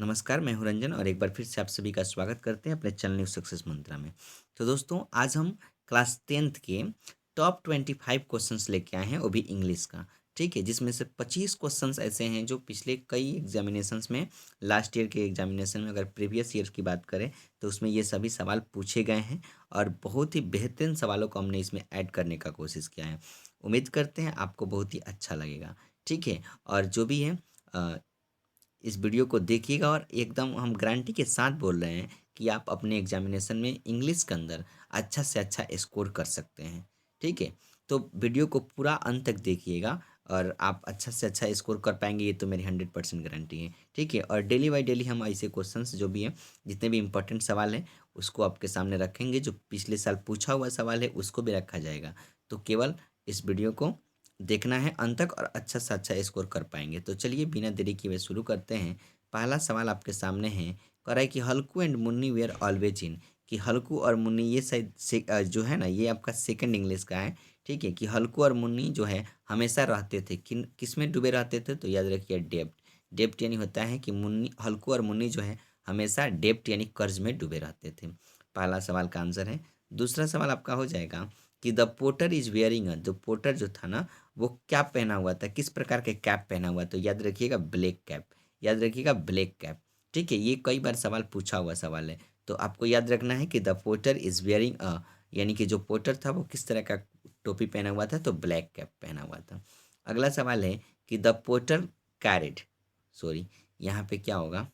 नमस्कार, मैं हूँ रंजन और एक बार फिर से आप सभी का स्वागत करते हैं अपने चैनल न्यू सक्सेस मंत्रा में। तो दोस्तों, आज हम क्लास 10th के टॉप 25 क्वेश्चंस लेके आए हैं, वो भी इंग्लिश का। ठीक है, जिसमें से 25 क्वेश्चंस ऐसे हैं जो पिछले कई एग्जामिनेशंस में, लास्ट ईयर के एग्जामिनेशन में अगर प्रीवियस ईयर की बात करें तो उसमें ये सभी सवाल पूछे गए हैं और बहुत ही बेहतरीन सवालों को हमने इसमें ऐड करने का कोशिश किया है। उम्मीद करते हैं आपको बहुत ही अच्छा लगेगा। ठीक है, और जो भी है इस वीडियो को देखिएगा और एकदम हम गारंटी के साथ बोल रहे हैं कि आप अपने एग्जामिनेशन में इंग्लिश के अंदर अच्छा से अच्छा स्कोर कर सकते हैं। ठीक है, तो वीडियो को पूरा अंत तक देखिएगा और आप अच्छा से अच्छा स्कोर कर पाएंगे, ये तो मेरी 100% गारंटी है। ठीक है, और डेली बाई डेली हम ऐसे क्वेश्चंस जो भी हैं, जितने भी इंपॉर्टेंट सवाल हैं उसको आपके सामने रखेंगे। जो पिछले साल पूछा हुआ सवाल है उसको भी रखा जाएगा। तो केवल इस वीडियो को देखना है अंत तक और अच्छा से अच्छा स्कोर कर पाएंगे। तो चलिए बिना देरी किए हुए शुरू करते हैं। पहला सवाल आपके सामने है, कह रहा है कि Halku and Munni where always in. कि हल्कू और मुन्नी ये शायद जो है ना, ये आपका सेकंड इंग्लिश का है। ठीक है, कि हल्कू और मुन्नी जो है हमेशा रहते थे किस में डूबे रहते थे, तो याद रखिए डेब्ट। डेब्ट यानी होता है कि मुन्नी, हल्कू और मुन्नी जो है हमेशा डेब्ट यानी कर्ज में डूबे रहते थे। पहला सवाल का आंसर है। दूसरा सवाल आपका हो जाएगा कि the porter is wearing a, जो पोर्टर जो था ना, वो कैप पहना हुआ था, किस प्रकार के कैप पहना हुआ, तो याद रखिएगा ब्लैक कैप। याद रखिएगा ब्लैक कैप। ठीक है, ये कई बार सवाल पूछा हुआ सवाल है। तो आपको याद रखना है कि the porter is wearing a, यानी कि जो पोर्टर था वो किस तरह का टोपी पहना हुआ था, तो ब्लैक कैप पहना हुआ था। अगला सवाल है कि द पोर्टर कैरिड, सॉरी यहाँ पे क्या होगा,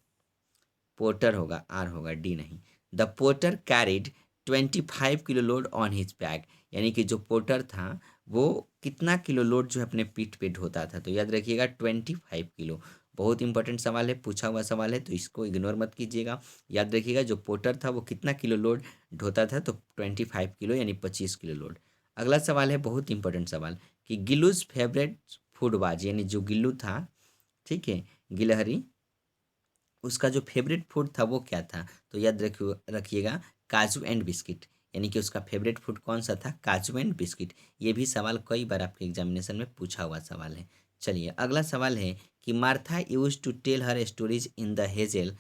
पोर्टर होगा, आर होगा, डी नहीं। The porter carried 25 kilo load on his back, यानी कि जो पोर्टर था वो कितना किलो लोड जो है अपने पीठ पे ढोता था, तो याद रखिएगा 25 किलो। बहुत इंपॉर्टेंट सवाल है, पूछा हुआ सवाल है, तो इसको इग्नोर मत कीजिएगा। याद रखिएगा जो पोर्टर था वो कितना किलो लोड ढोता था, तो 25 किलो यानी 25 किलो लोड। अगला सवाल है बहुत इंपॉर्टेंट सवाल, कि गिल्लूज फेवरेट फूड वाज, यानी जो गिल्लू था, ठीक है, गिलहरी, उसका जो फेवरेट फूड था वो क्या था, तो याद रखिएगा काजू एंड बिस्किट। यानी कि उसका फेवरेट फूड कौन सा था, काजू एंड बिस्किट। ये भी सवाल कई बार आपके एग्जामिनेशन में पूछा हुआ सवाल है। चलिए अगला सवाल है कि Martha use to tell her stories in the Hazel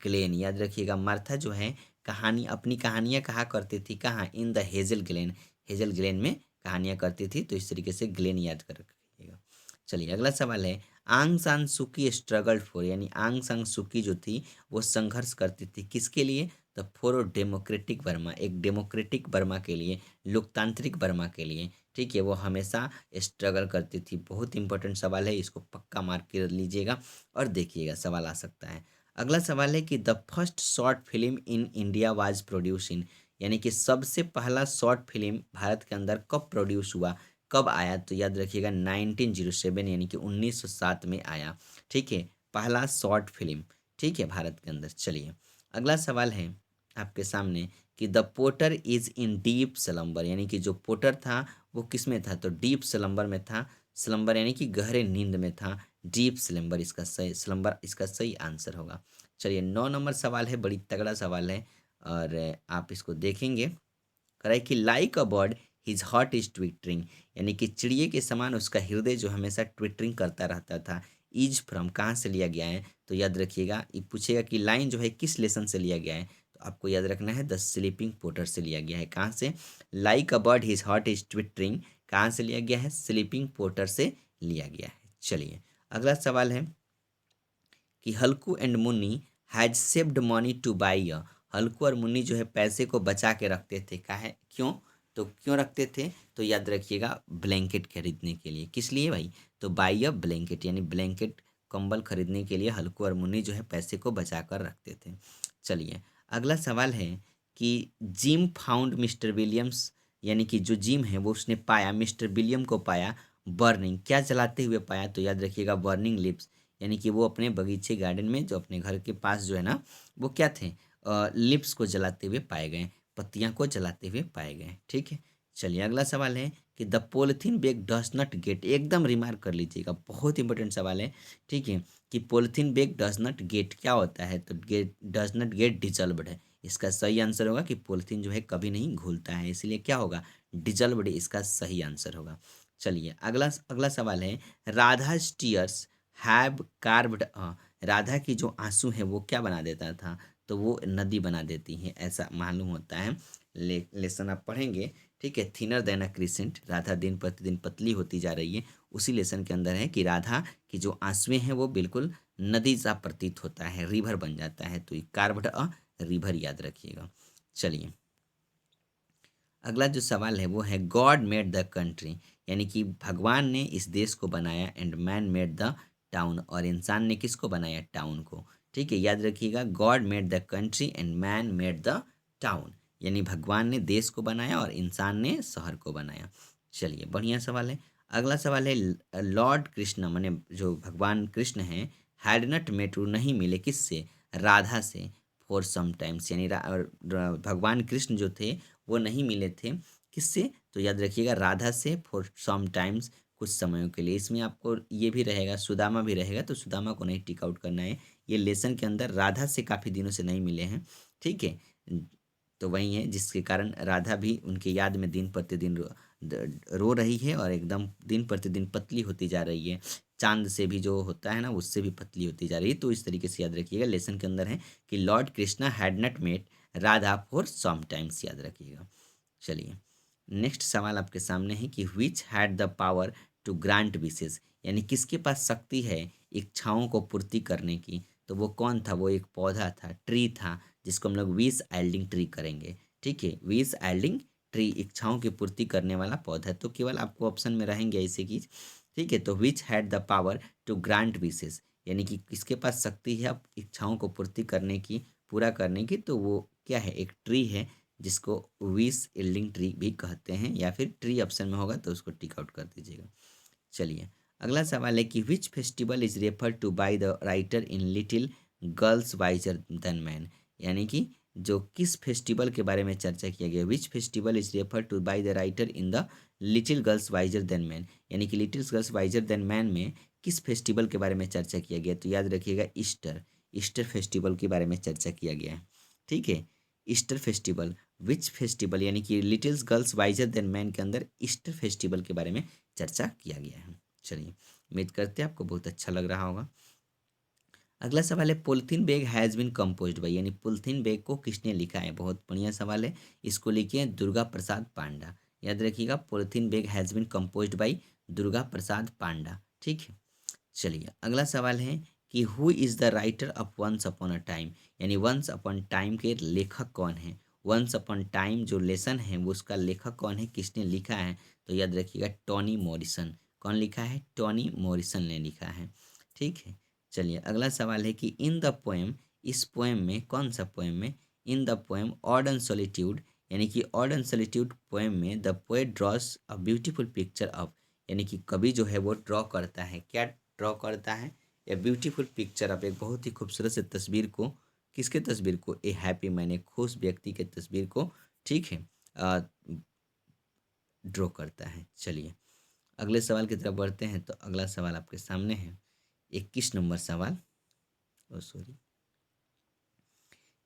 Glen. याद रखिएगा मार्था जो है कहानी, अपनी कहानियाँ कहा करती थी, कहाँ, इन the Hazel Glenn. Hazel Glenn में कहानियाँ करती थी, तो इस तरीके से ग्लेन याद कर रखिएगा। चलिए अगला सवाल है, आंग सान सुकी स्ट्रगल फॉर, यानी आंग सान सुकी जो थी वो संघर्ष करती थी किसके लिए, तो फॉर डेमोक्रेटिक बर्मा, एक डेमोक्रेटिक बर्मा के लिए, लोकतांत्रिक बर्मा के लिए। ठीक है, वो हमेशा स्ट्रगल करती थी। बहुत इंपॉर्टेंट सवाल है, इसको पक्का मार्क कर लीजिएगा और देखिएगा सवाल आ सकता है। अगला सवाल है कि the first short film in India was produce in, यानी कि सबसे पहला शॉर्ट फिल्म भारत के अंदर कब प्रोड्यूस हुआ, कब आया, तो याद रखिएगा 1907 यानी कि 1907 में आया। ठीक है, पहला शॉर्ट फिल्म, ठीक है, भारत के अंदर। चलिए अगला सवाल है आपके सामने कि the porter is in deep slumber, यानी कि जो पोर्टर था वो किस में था, तो डीप स्लम्बर में था। स्लम्बर यानी कि गहरे नींद में था, डीप स्लम्बर इसका सही, स्लम्बर इसका सही आंसर होगा। चलिए 9 नंबर सवाल है, बड़ी तगड़ा सवाल है और आप इसको देखेंगे। कह रहा है कि like a bird his heart is twittering, यानी कि चिड़िए के समान उसका हृदय जो हमेशा ट्विटरिंग करता रहता था। इज फ्रॉम कहाँ से लिया गया है, तो याद रखिएगा ये पूछेगा कि लाइन जो है किस लेसन से लिया गया है, तो आपको याद रखना है द स्लीपिंग पोर्टर से लिया गया है। कहाँ से, like a bird his heart is twittering कहाँ से लिया गया है, स्लीपिंग पोर्टर से लिया गया है। चलिए अगला सवाल है कि Halku and Munni has saved money to buy a, Halku और मुन्नी जो है पैसे को बचा के रखते थे, काहे, क्यों, तो क्यों रखते थे, तो याद रखिएगा ब्लैंकेट खरीदने के लिए। किस लिए भाई, तो बाई अ ब्लैंकेट, यानी ब्लैंकेट, कंबल खरीदने के लिए हल्कू और मुन्नी जो है पैसे को बचा कर रखते थे। चलिए अगला सवाल है कि जिम फाउंड मिस्टर विलियम्स, यानी कि जो जिम है वो उसने पाया, मिस्टर विलियम को पाया, बर्निंग, क्या जलाते हुए पाया, तो याद रखिएगा बर्निंग लिप्स, यानी कि वो अपने बगीचे गार्डन में जो अपने घर के पास जो है ना, वो क्या थे, लिप्स को जलाते हुए पाए गए, पत्तियां को जलाते हुए पाए गए। ठीक है, चलिए अगला सवाल है कि the polythene bag does not gate, एकदम रिमार्क कर लीजिएगा, बहुत इंपॉर्टेंट सवाल है। ठीक है, कि polythene bag does not gate क्या होता है, तो गेट, डज नॉट गेट डिजल्व्ड है। इसका सही आंसर होगा कि पॉलिथीन जो है कभी नहीं घुलता है, इसलिए क्या होगा, डिजल्व्ड इसका सही आंसर होगा। चलिए अगला अगला सवाल है, Radha stairs have carved Radha की जो आंसू है वो क्या बना देता था, तो वो नदी बना देती है, ऐसा मालूम होता है। लेसन आप पढ़ेंगे, ठीक है। थिनर देन अ क्रिसेंट, राधा दिन प्रतिदिन पतली होती जा रही है। उसी लेसन के अंदर है कि राधा की जो आंसुएं हैं वो बिल्कुल नदी सा प्रतीत होता है, रिवर बन जाता है। तो ये कार्व्ड अ रिवर याद रखिएगा। चलिए अगला जो सवाल है वो है गॉड मेड द कंट्री, यानी कि भगवान ने इस देश को बनाया, and man made the town, और इंसान ने किसको बनाया, टाउन को। ठीक है, याद रखिएगा, God made the country and man made the town, यानी भगवान ने देश को बनाया और इंसान ने शहर को बनाया। चलिए बढ़िया सवाल है। अगला सवाल है लॉर्ड कृष्ण माने जो भगवान कृष्ण हैं, हैड नॉट मेट, नहीं मिले किससे, राधा से, फॉर सम टाइम्स, यानी भगवान कृष्ण जो थे वो नहीं मिले थे किससे, तो याद रखिएगा राधा से, फॉर सम टाइम्स, कुछ समयों के लिए। इसमें आपको ये भी रहेगा, सुदामा भी रहेगा, तो सुदामा को नहीं टिक आउट करना है। ये लेसन के अंदर राधा से काफ़ी दिनों से नहीं मिले हैं, ठीक है। तो वही है जिसके कारण राधा भी उनके याद में दिन प्रतिदिन रो रही है, और एकदम दिन प्रतिदिन पतली होती जा रही है। चांद से भी जो होता है ना, उससे भी पतली होती जा रही है। तो इस तरीके से याद रखिएगा, लेसन के अंदर है कि Lord Krishna had not met Radha for some times, याद रखिएगा। चलिए नेक्स्ट सवाल आपके सामने है कि which had the power to grant wishes, यानी किसके पास शक्ति है इच्छाओं को पूर्ति करने की, तो वो कौन था, वो एक पौधा था, ट्री था, जिसको हम लोग विश एल्डिंग ट्री करेंगे। ठीक है, विश एल्डिंग ट्री, इच्छाओं की पूर्ति करने वाला पौधा। तो केवल आपको ऑप्शन में रहेंगे ऐसे की, ठीक है। तो which had the power to grant wishes, यानी कि किसके पास शक्ति है अब इच्छाओं को पूर्ति करने की, पूरा करने की, तो वो क्या है, एक ट्री है, जिसको विश एल्डिंग ट्री भी कहते हैं, या फिर ट्री ऑप्शन में होगा तो उसको टिक आउट कर दीजिएगा। चलिए अगला सवाल है कि which festival is refer to by the writer in little girls wiser than man, यानी कि जो किस फेस्टिवल के बारे में चर्चा किया गया, which festival is refer to by the writer in the little girls wiser than man, यानी कि little girls wiser than man में किस फेस्टिवल के बारे में चर्चा किया गया, तो याद रखिएगा ईस्टर, ईस्टर फेस्टिवल के बारे में चर्चा किया गया है। ठीक है, ईस्टर फेस्टिवल, विच फेस्टिवल, यानी कि Littles girls wiser than man के अंदर ईस्टर फेस्टिवल के बारे में चर्चा किया गया है। चलिए उम्मीद करते हैं आपको बहुत अच्छा लग रहा होगा। अगला सवाल है polythene bag has been composed by, यानी पॉलिथीन बैग को किसने लिखा है, बहुत बढ़िया सवाल है। इसको लिखे हैं दुर्गा प्रसाद पांडा, याद रखिएगा, polythene bag has been composed by Durga Prasad Panda. ठीक है, चलिए अगला सवाल है कि who is the writer of once upon a time, यानी वंस अपॉन टाइम के लेखक कौन है, वंस अपॉन टाइम जो लेसन है वो उसका लेखक कौन है, किसने लिखा है, तो याद रखिएगा टोनी मॉरिसन, कौन लिखा है, टोनी मॉरिसन ने लिखा है। ठीक है, चलिए अगला सवाल है कि इन द पोएम, इस पोएम में, कौन सा पोएम में, in the poem odd and solitude, यानी कि ऑड एंड सॉलिट्यूड पोएम में the poet draws a beautiful picture of, यानी कि कवि जो है वो ड्रॉ करता है, क्या ड्रॉ करता है, ए ब्यूटीफुल पिक्चर ऑफ, एक बहुत ही खूबसूरत से तस्वीर को, किसके तस्वीर को, ए हैप्पी मैन, एक खुश व्यक्ति के तस्वीर को, ठीक है, ड्रॉ करता है। चलिए अगले सवाल की तरफ बढ़ते हैं। तो अगला सवाल आपके सामने है 21 नंबर सवाल, ओ सॉरी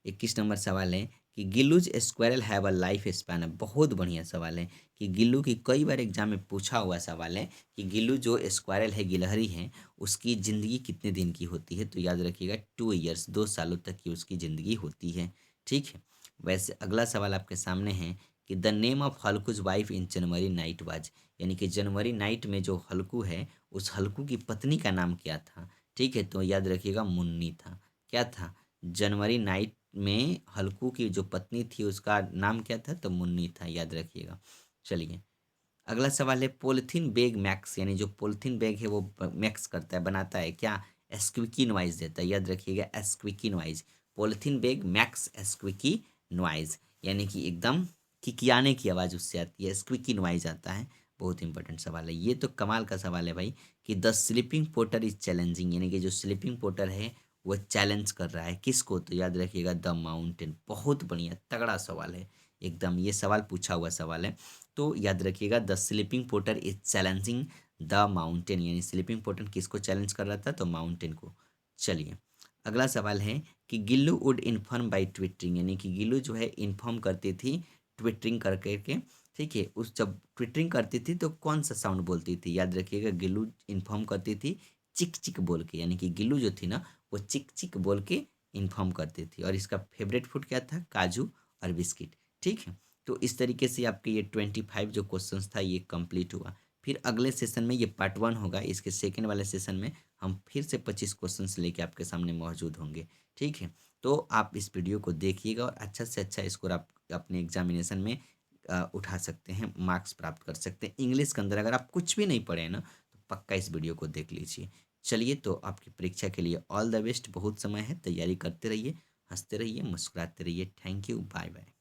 21 नंबर सवाल है कि Gillu's squirrel have a life span, है बहुत बढ़िया सवाल है कि गिल्लू की कई बार एग्जाम में पूछा हुआ सवाल है कि गिल्लू जो स्क्वायरल है, गिलहरी है, उसकी ज़िंदगी कितने दिन की होती है, तो याद रखिएगा 2 इयर्स, 2 सालों तक की उसकी ज़िंदगी होती है। ठीक है, वैसे अगला सवाल आपके सामने है कि the name of Halku's wife in January night was, यानी कि जनवरी नाइट में जो हल्कू है उस हल्कू की पत्नी का नाम क्या था। ठीक है, तो याद रखिएगा मुन्नी था, क्या था, जनवरी नाइट में हल्कू की जो पत्नी थी उसका नाम क्या था, तो मुन्नी था, याद रखिएगा। चलिए अगला सवाल है पॉलिथीन बैग मैक्स, यानी जो पॉलिथीन बैग है वो मैक्स करता है, बनाता है क्या, एस्क्विकी नॉइज देता है, याद रखिएगा squeaky noise, polythene bag makes squeaky noise, यानी कि एकदम किकियाने की आवाज़ उससे आती है, स्क्विकी नॉइज आता है। बहुत इंपॉर्टेंट सवाल है ये, तो कमाल का सवाल है भाई कि the sleeping porter is challenging, यानी कि जो स्लीपिंग पोर्टर है वो चैलेंज कर रहा है किसको, तो याद रखिएगा द माउंटेन। बहुत बढ़िया तगड़ा सवाल है एकदम, ये सवाल पूछा हुआ सवाल है। तो याद रखिएगा the sleeping porter is challenging the mountain, यानी स्लीपिंग पोर्टर किसको चैलेंज कर रहा था, तो माउंटेन को। चलिए अगला सवाल है कि Gillu would inform by twittering, यानी कि गिल्लू जो है इन्फॉर्म करती थी ट्विटरिंग कर करके। ठीक है, उस जब ट्विटरिंग करती थी तो कौन सा साउंड बोलती थी, याद रखिएगा गिल्लू इन्फॉर्म करती थी चिक चिक बोल के, यानी कि गिल्लू जो थी ना वो चिक चिक बोल के इन्फॉर्म करती थी। और इसका फेवरेट फूड क्या था? काजू और बिस्किट। ठीक है, तो इस तरीके से आपके ये 25 जो क्वेश्चंस था ये कंप्लीट हुआ। फिर अगले सेशन में, ये पार्ट 1 होगा, इसके सेकंड वाले सेशन में हम फिर से 25 क्वेश्चंस लेके आपके सामने मौजूद होंगे। ठीक है, तो आप इस वीडियो को देखिएगा और अच्छा से अच्छा स्कोर आप अपने एग्जामिनेशन में उठा सकते हैं, मार्क्स प्राप्त कर सकते हैं। इंग्लिश के अंदर अगर आप कुछ भी नहीं पढ़े ना तो पक्का इस वीडियो को देख लीजिए। चलिए, तो आपकी परीक्षा के लिए ऑल द बेस्ट। बहुत समय है, तैयारी करते रहिए, हंसते रहिए, मुस्कुराते रहिए। Thank you, bye bye.